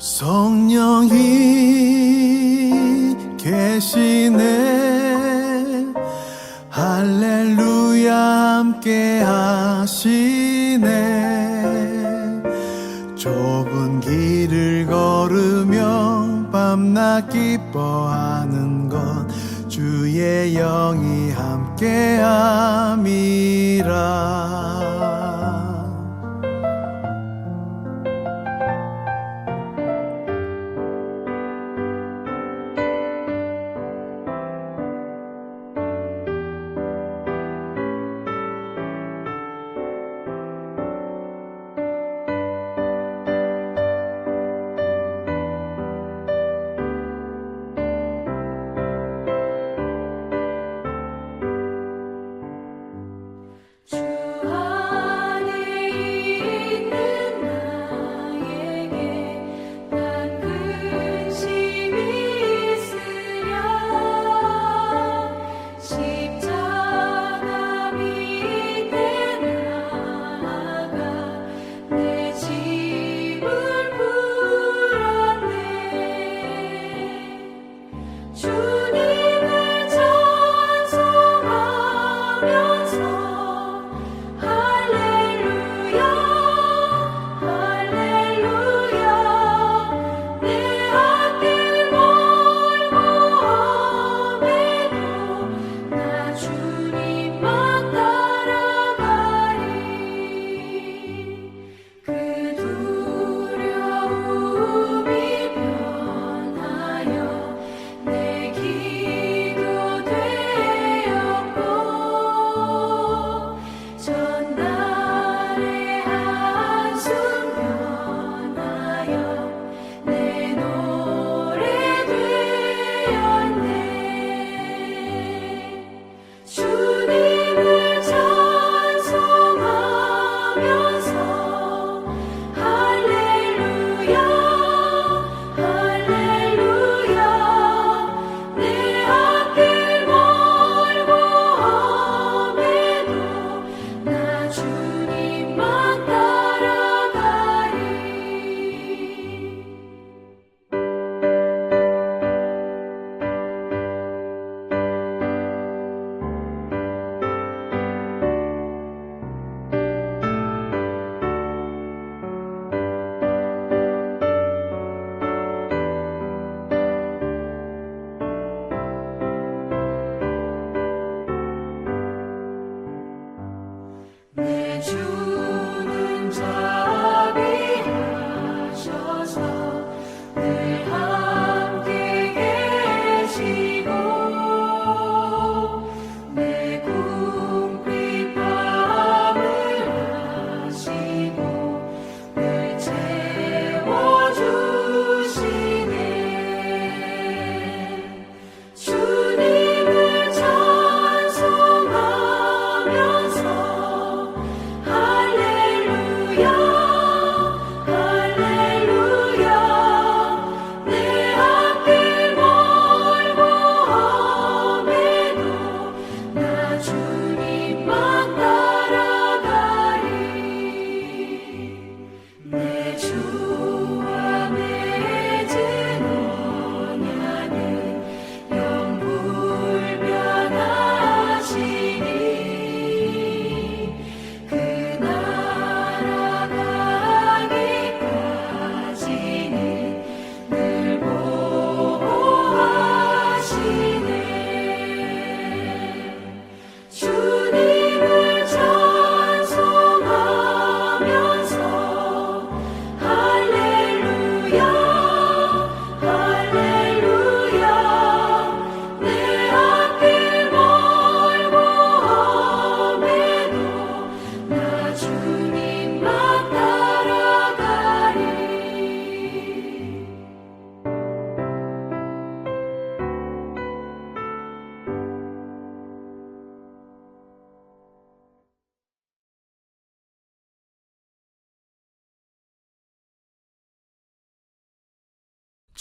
성령이 계시네. 할렐루야 함께 하시네. 좁은 길을 걸으며 밤낮 기뻐하는 것 주의 영이 함께함이라.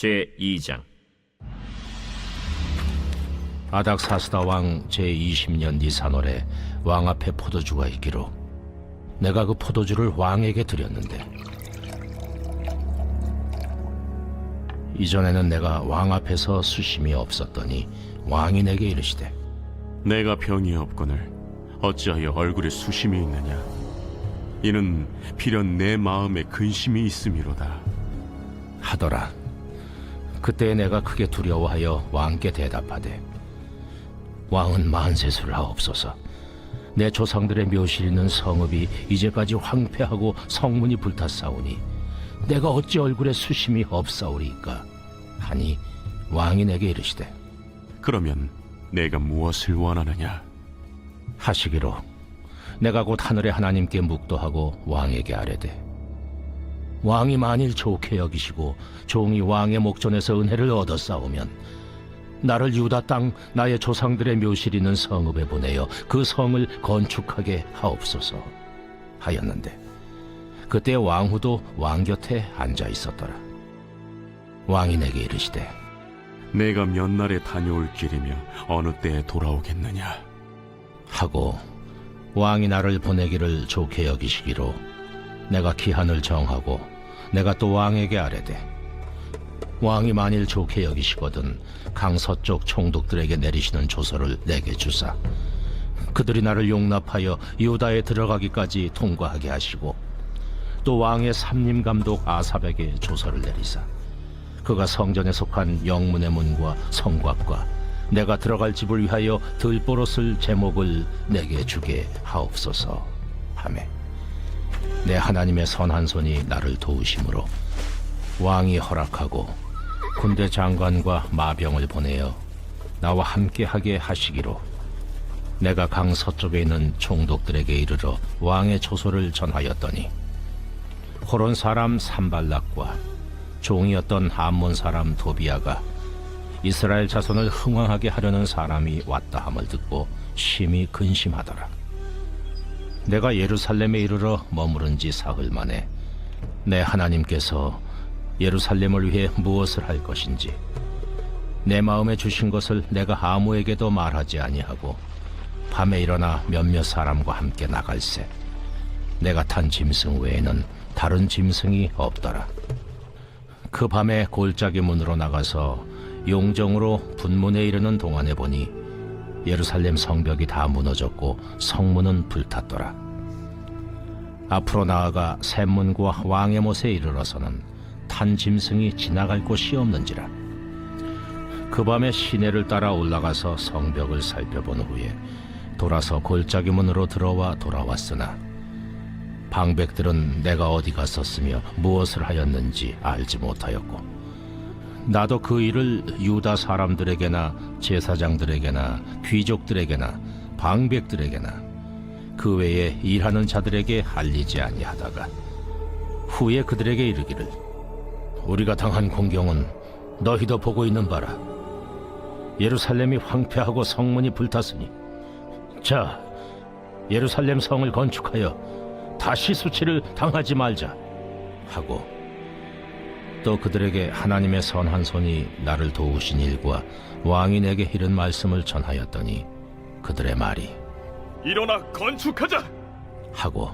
제2장. 아닥사스다 왕 제20년 니산월에 왕 앞에 포도주가 있기로 내가 그 포도주를 왕에게 드렸는데 이전에는 내가 왕 앞에서 수심이 없었더니 왕이 내게 이르시되 내가 병이 없거늘 어찌하여 얼굴에 수심이 있느냐? 이는 필연 내 마음에 근심이 있음이로다. 하더라. 그때 내가 크게 두려워하여 왕께 대답하되 왕은 만세수를 하옵소서. 내 조상들의 묘실 있는 성읍이 이제까지 황폐하고 성문이 불탔사오니 내가 어찌 얼굴에 수심이 없사오리이까 하니 왕이 내게 이르시되 그러면 내가 무엇을 원하느냐? 하시기로 내가 곧 하늘의 하나님께 묵도하고 왕에게 아뢰되 왕이 만일 좋게 여기시고 종이 왕의 목전에서 은혜를 얻었사오면 나를 유다 땅 나의 조상들의 묘실 있는 성읍에 보내어 그 성을 건축하게 하옵소서 하였는데 그때 왕후도 왕 곁에 앉아 있었더라. 왕이 내게 이르시되 내가 몇 날에 다녀올 길이며 어느 때에 돌아오겠느냐? 하고 왕이 나를 보내기를 좋게 여기시기로 내가 기한을 정하고 내가 또 왕에게 아뢰되 왕이 만일 좋게 여기시거든 강 서쪽 총독들에게 내리시는 조서를 내게 주사 그들이 나를 용납하여 유다에 들어가기까지 통과하게 하시고 또 왕의 삼림 감독 아삽에게 조서를 내리사 그가 성전에 속한 영문의 문과 성곽과 내가 들어갈 집을 위하여 들보롯을 제목을 내게 주게 하옵소서 하매 내 하나님의 선한 손이 나를 도우심으로 왕이 허락하고 군대 장관과 마병을 보내어 나와 함께하게 하시기로 내가 강 서쪽에 있는 총독들에게 이르러 왕의 조소를 전하였더니 호론 사람 산발락과 종이었던 암몬 사람 도비아가 이스라엘 자손을 흥왕하게 하려는 사람이 왔다 함을 듣고 심히 근심하더라. 내가 예루살렘에 이르러 머무른 지 사흘 만에 내 하나님께서 예루살렘을 위해 무엇을 할 것인지 내 마음에 주신 것을 내가 아무에게도 말하지 아니하고 밤에 일어나 몇몇 사람과 함께 나갈새 내가 탄 짐승 외에는 다른 짐승이 없더라. 그 밤에 골짜기 문으로 나가서 용정으로 분문에 이르는 동안에 보니 예루살렘 성벽이 다 무너졌고 성문은 불탔더라. 앞으로 나아가 샘문과 왕의 못에 이르러서는 탄 짐승이 지나갈 곳이 없는지라. 그 밤에 시내를 따라 올라가서 성벽을 살펴본 후에 돌아서 골짜기 문으로 들어와 돌아왔으나 방백들은 내가 어디 갔었으며 무엇을 하였는지 알지 못하였고 나도 그 일을 유다 사람들에게나 제사장들에게나 귀족들에게나 방백들에게나 그 외에 일하는 자들에게 알리지 아니하다가 후에 그들에게 이르기를 우리가 당한 공경은 너희도 보고 있는 바라. 예루살렘이 황폐하고 성문이 불탔으니 자 예루살렘 성을 건축하여 다시 수치를 당하지 말자 하고 또 그들에게 하나님의 선한 손이 나를 도우신 일과 왕이 내게 이른 말씀을 전하였더니 그들의 말이 일어나 건축하자! 하고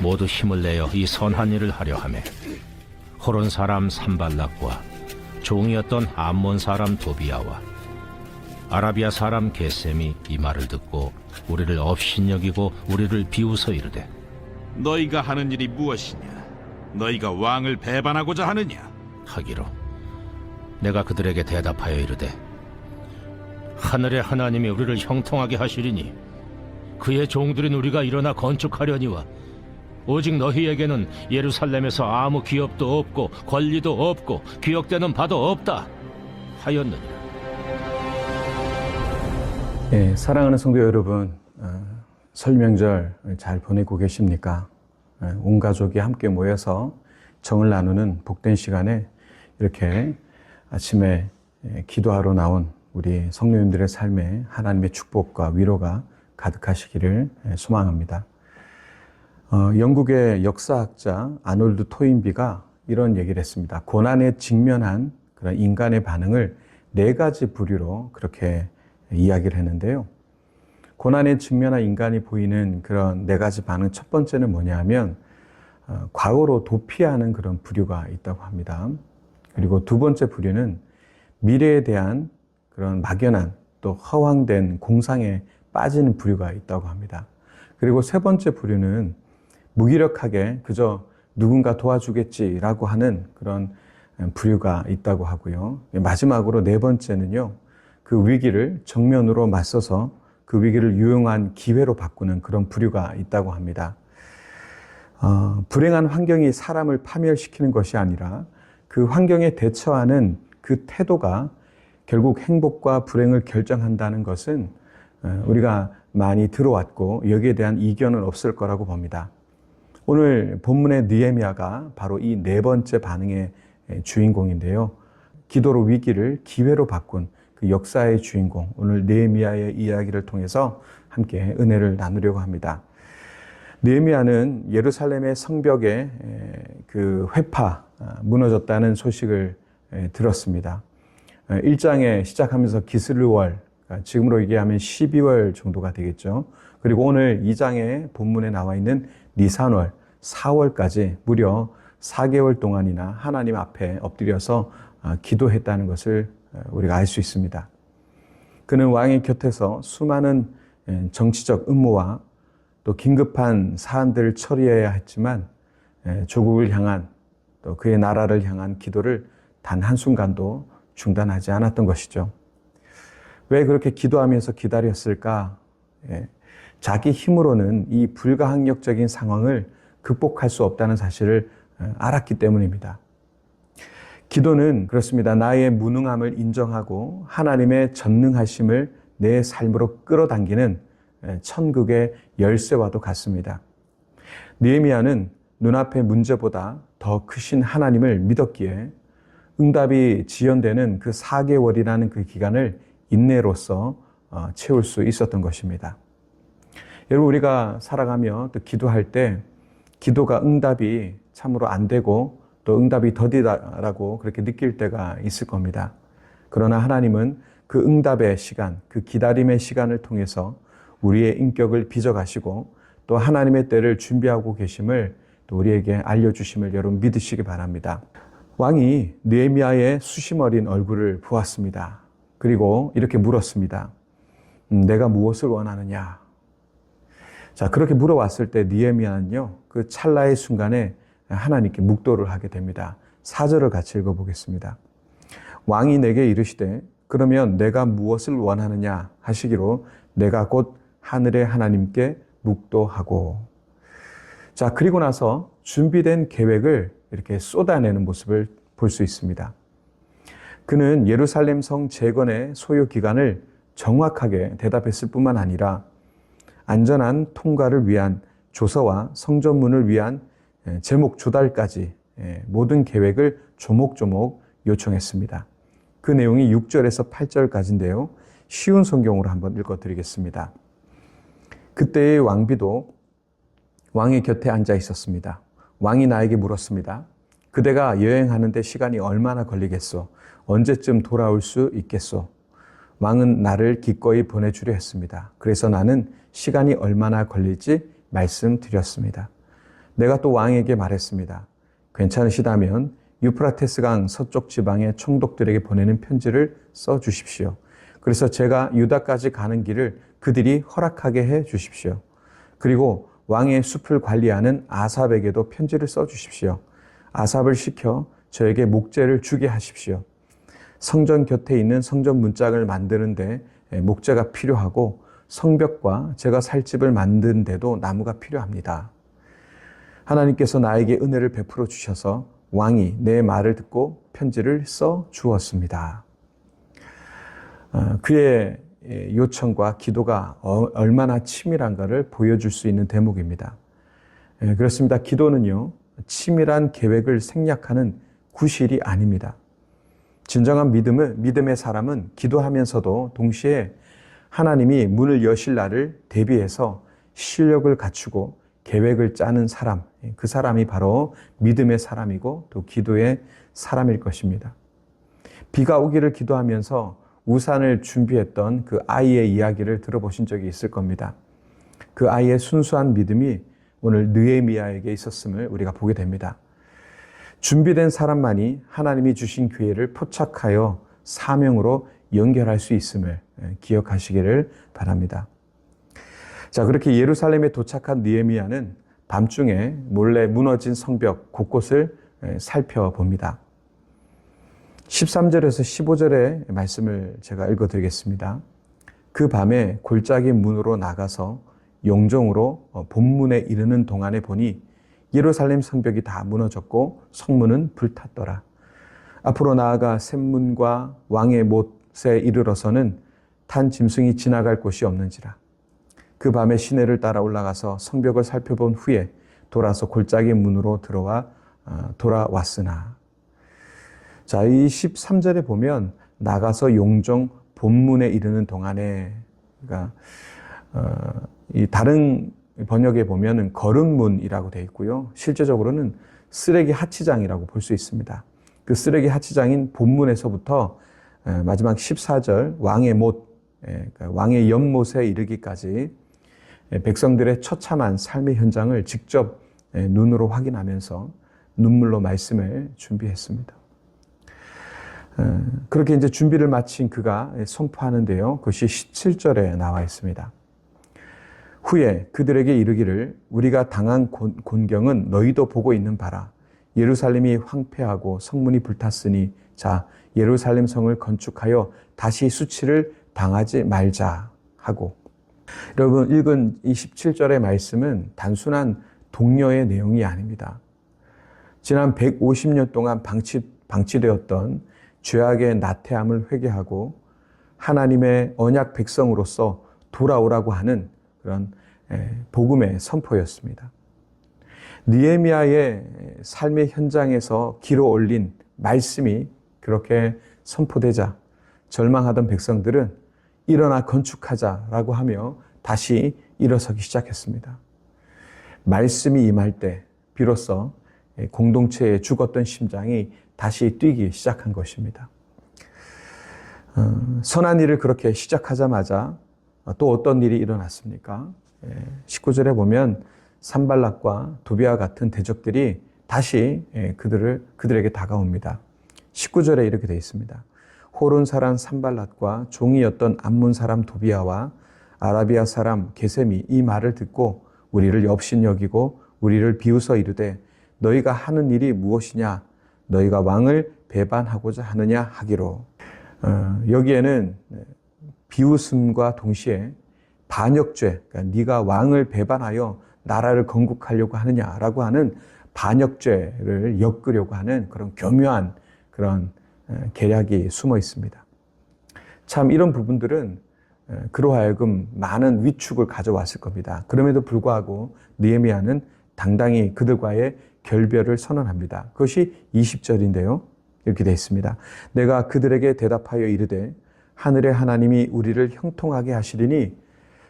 모두 힘을 내어 이 선한 일을 하려 하매 호론 사람 산발락과 종이었던 암몬 사람 도비아와 아라비아 사람 게셈이 이 말을 듣고 우리를 업신여기고 우리를 비웃어 이르되 너희가 하는 일이 무엇이냐? 너희가 왕을 배반하고자 하느냐? 하기로 내가 그들에게 대답하여 이르되 하늘의 하나님이 우리를 형통하게 하시리니 그의 종들인 우리가 일어나 건축하려니와 오직 너희에게는 예루살렘에서 아무 기업도 없고 권리도 없고 기억되는 바도 없다 하였느니라. 예, 사랑하는 성도 여러분, 설 명절 잘 보내고 계십니까? 온 가족이 함께 모여서 정을 나누는 복된 시간에 이렇게 아침에 기도하러 나온 우리 성도님들의 삶에 하나님의 축복과 위로가 가득하시기를 소망합니다. 영국의 역사학자 아놀드 토인비가 이런 얘기를 했습니다. 고난에 직면한 그런 인간의 반응을 네 가지 부류로 그렇게 이야기를 했는데요. 고난에 직면한 인간이 보이는 그런 네 가지 반응, 첫 번째는 뭐냐 하면 과거로 도피하는 그런 부류가 있다고 합니다. 그리고 두 번째 부류는 미래에 대한 그런 막연한 또 허황된 공상에 빠지는 부류가 있다고 합니다. 그리고 세 번째 부류는 무기력하게 그저 누군가 도와주겠지라고 하는 그런 부류가 있다고 하고요. 마지막으로 네 번째는요, 그 위기를 정면으로 맞서서 그 위기를 유용한 기회로 바꾸는 그런 부류가 있다고 합니다. 불행한 환경이 사람을 파멸시키는 것이 아니라 그 환경에 대처하는 그 태도가 결국 행복과 불행을 결정한다는 것은 우리가 많이 들어왔고 여기에 대한 이견은 없을 거라고 봅니다. 오늘 본문의 느헤미야가 바로 이 네 번째 반응의 주인공인데요. 기도로 위기를 기회로 바꾼 그 역사의 주인공, 오늘 느헤미야의 이야기를 통해서 함께 은혜를 나누려고 합니다. 느헤미야는 예루살렘의 성벽에 그 회파 무너졌다는 소식을 들었습니다. 1장에 시작하면서 기슬월, 지금으로 얘기하면 12월 정도가 되겠죠. 그리고 오늘 2장의 본문에 나와 있는 니산월, 4월까지 무려 4개월 동안이나 하나님 앞에 엎드려서 기도했다는 것을 우리가 알 수 있습니다. 그는 왕의 곁에서 수많은 정치적 음모와 또 긴급한 사안들을 처리해야 했지만 조국을 향한 또 그의 나라를 향한 기도를 단 한순간도 중단하지 않았던 것이죠. 왜 그렇게 기도하면서 기다렸을까? 자기 힘으로는 이 불가항력적인 상황을 극복할 수 없다는 사실을 알았기 때문입니다. 기도는 그렇습니다. 나의 무능함을 인정하고 하나님의 전능하심을 내 삶으로 끌어당기는 천국의 열쇠와도 같습니다. 느헤미야는 눈앞의 문제보다 더 크신 하나님을 믿었기에 응답이 지연되는 그 4개월이라는 그 기간을 인내로서 채울 수 있었던 것입니다. 여러분, 우리가 살아가며 또 기도할 때 기도가 응답이 참으로 안 되고 또 응답이 더디다라고 그렇게 느낄 때가 있을 겁니다. 그러나 하나님은 그 응답의 시간, 그 기다림의 시간을 통해서 우리의 인격을 빚어가시고 또 하나님의 때를 준비하고 계심을 또 우리에게 알려주심을 여러분 믿으시기 바랍니다. 왕이 느헤미야의 수심 어린 얼굴을 보았습니다. 그리고 이렇게 물었습니다. 내가 무엇을 원하느냐? 자, 그렇게 물어왔을 때 느헤미야는요, 그 찰나의 순간에 하나님께 묵도를 하게 됩니다. 4절을 같이 읽어보겠습니다. 왕이 내게 이르시되 그러면 내가 무엇을 원하느냐 하시기로 내가 곧 하늘의 하나님께 묵도하고. 자, 그리고 나서 준비된 계획을 이렇게 쏟아내는 모습을 볼 수 있습니다. 그는 예루살렘 성 재건의 소요 기간을 정확하게 대답했을 뿐만 아니라 안전한 통과를 위한 조서와 성전문을 위한 제목 조달까지 모든 계획을 조목조목 요청했습니다. 그 내용이 6절에서 8절까지인데요. 쉬운 성경으로 한번 읽어드리겠습니다. 그때의 왕비도 왕의 곁에 앉아 있었습니다. 왕이 나에게 물었습니다. 그대가 여행하는데 시간이 얼마나 걸리겠소? 언제쯤 돌아올 수 있겠소? 왕은 나를 기꺼이 보내주려 했습니다. 그래서 나는 시간이 얼마나 걸릴지 말씀드렸습니다. 내가 또 왕에게 말했습니다. 괜찮으시다면 유프라테스강 서쪽 지방의 총독들에게 보내는 편지를 써주십시오. 그래서 제가 유다까지 가는 길을 그들이 허락하게 해 주십시오. 그리고 왕의 숲을 관리하는 아삽에게도 편지를 써주십시오. 아삽을 시켜 저에게 목재를 주게 하십시오. 성전 곁에 있는 성전 문짝을 만드는데 목재가 필요하고 성벽과 제가 살 집을 만드는 데도 나무가 필요합니다. 하나님께서 나에게 은혜를 베풀어 주셔서 왕이 내 말을 듣고 편지를 써 주었습니다. 그의 요청과 기도가 얼마나 치밀한가를 보여줄 수 있는 대목입니다. 그렇습니다. 기도는요, 치밀한 계획을 생략하는 구실이 아닙니다. 진정한 믿음의 사람은 기도하면서도 동시에 하나님이 문을 여실 날을 대비해서 실력을 갖추고 계획을 짜는 사람, 그 사람이 바로 믿음의 사람이고 또 기도의 사람일 것입니다. 비가 오기를 기도하면서 우산을 준비했던 그 아이의 이야기를 들어보신 적이 있을 겁니다. 그 아이의 순수한 믿음이 오늘 느헤미야에게 있었음을 우리가 보게 됩니다. 준비된 사람만이 하나님이 주신 기회를 포착하여 사명으로 연결할 수 있음을 기억하시기를 바랍니다. 자, 그렇게 예루살렘에 도착한 느헤미야는 밤중에 몰래 무너진 성벽 곳곳을 살펴봅니다. 13절에서 15절의 말씀을 제가 읽어드리겠습니다. 그 밤에 골짜기 문으로 나가서 용종으로 본문에 이르는 동안에 보니 예루살렘 성벽이 다 무너졌고 성문은 불탔더라. 앞으로 나아가 샘문과 왕의 못에 이르러서는 탄 짐승이 지나갈 곳이 없는지라. 그 밤에 시내를 따라 올라가서 성벽을 살펴본 후에 돌아서 골짜기 문으로 돌아왔으나. 자, 이 13절에 보면 나가서 용종 본문에 이르는 동안에, 그러니까 이 다른 번역에 보면은 거름문이라고 되어 있고요. 실제적으로는 쓰레기 하치장이라고 볼 수 있습니다. 그 쓰레기 하치장인 본문에서부터 마지막 14절 왕의 못, 그러니까 왕의 연못에 이르기까지 백성들의 처참한 삶의 현장을 직접 눈으로 확인하면서 눈물로 말씀을 준비했습니다. 그렇게 이제 준비를 마친 그가 선포하는데요. 그것이 17절에 나와 있습니다. 후에 그들에게 이르기를 우리가 당한 곤경은 너희도 보고 있는 바라. 예루살렘이 황폐하고 성문이 불탔으니 자 예루살렘 성을 건축하여 다시 수치를 당하지 말자 하고. 여러분 읽은 이 17절의 말씀은 단순한 독려의 내용이 아닙니다. 지난 150년 동안 방치되었던 죄악의 나태함을 회개하고 하나님의 언약 백성으로서 돌아오라고 하는 그런 복음의 선포였습니다. 느헤미야의 삶의 현장에서 길어 올린 말씀이 그렇게 선포되자 절망하던 백성들은 일어나 건축하자라고 하며 다시 일어서기 시작했습니다. 말씀이 임할 때 비로소 공동체에 죽었던 심장이 다시 뛰기 시작한 것입니다. 선한 일을 그렇게 시작하자마자 또 어떤 일이 일어났습니까? 19절에 보면 산발락과 도비와 같은 대적들이 다시 그들에게 다가옵니다. 19절에 이렇게 되어 있습니다. 호론 사람 산발락과 종이었던 암몬 사람 도비아와 아라비아 사람 게셈이 이 말을 듣고 우리를 업신여기고 우리를 비웃어 이르되 너희가 하는 일이 무엇이냐? 너희가 왕을 배반하고자 하느냐 하기로. 여기에는 비웃음과 동시에 반역죄, 그러니까 네가 왕을 배반하여 나라를 건국하려고 하느냐라고 하는 반역죄를 엮으려고 하는 그런 교묘한 그런 계략이 숨어 있습니다. 참 이런 부분들은 그로 하여금 많은 위축을 가져왔을 겁니다. 그럼에도 불구하고 느헤미야는 당당히 그들과의 결별을 선언합니다. 그것이 20절인데요. 이렇게 되어 있습니다. 내가 그들에게 대답하여 이르되 하늘의 하나님이 우리를 형통하게 하시리니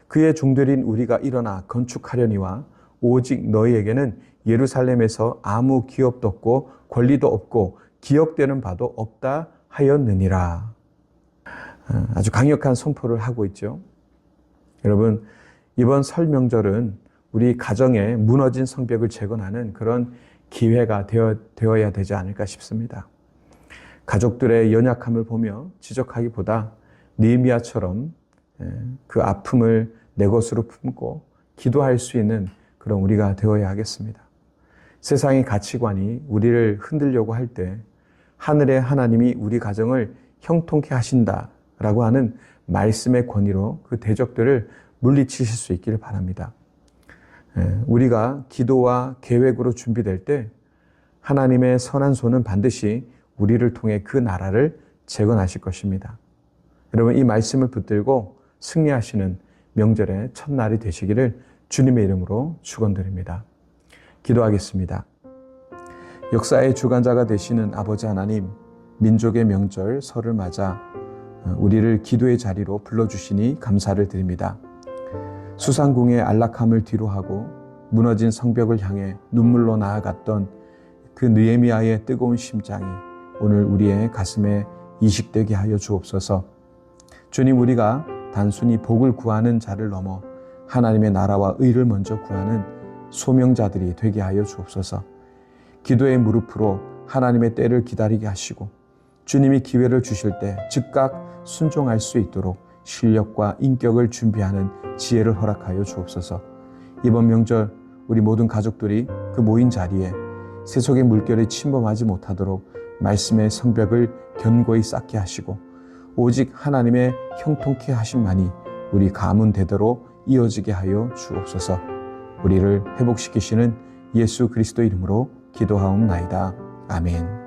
그의 종들인 우리가 일어나 건축하려니와 오직 너희에게는 예루살렘에서 아무 기업도 없고 권리도 없고 기억되는 바도 없다 하였느니라. 아주 강력한 선포를 하고 있죠. 여러분, 이번 설 명절은 우리 가정에 무너진 성벽을 재건하는 그런 기회가 되어야 되지 않을까 싶습니다. 가족들의 연약함을 보며 지적하기보다 느헤미야처럼 그 아픔을 내 것으로 품고 기도할 수 있는 그런 우리가 되어야 하겠습니다. 세상의 가치관이 우리를 흔들려고 할 때 하늘의 하나님이 우리 가정을 형통케 하신다라고 하는 말씀의 권위로 그 대적들을 물리치실 수 있기를 바랍니다. 우리가 기도와 계획으로 준비될 때 하나님의 선한 손은 반드시 우리를 통해 그 나라를 재건하실 것입니다. 여러분 이 말씀을 붙들고 승리하시는 명절의 첫날이 되시기를 주님의 이름으로 축원드립니다. 기도하겠습니다. 역사의 주관자가 되시는 아버지 하나님, 민족의 명절 설을 맞아 우리를 기도의 자리로 불러주시니 감사를 드립니다. 수상궁의 안락함을 뒤로하고 무너진 성벽을 향해 눈물로 나아갔던 그 느헤미야의 뜨거운 심장이 오늘 우리의 가슴에 이식되게 하여 주옵소서. 주님, 우리가 단순히 복을 구하는 자를 넘어 하나님의 나라와 의를 먼저 구하는 소명자들이 되게 하여 주옵소서. 기도의 무릎으로 하나님의 때를 기다리게 하시고 주님이 기회를 주실 때 즉각 순종할 수 있도록 실력과 인격을 준비하는 지혜를 허락하여 주옵소서. 이번 명절 우리 모든 가족들이 그 모인 자리에 세속의 물결에 침범하지 못하도록 말씀의 성벽을 견고히 쌓게 하시고 오직 하나님의 형통케 하심만이 우리 가문 대대로 이어지게 하여 주옵소서. 우리를 회복시키시는 예수 그리스도 이름으로 기도하옵나이다. 아멘.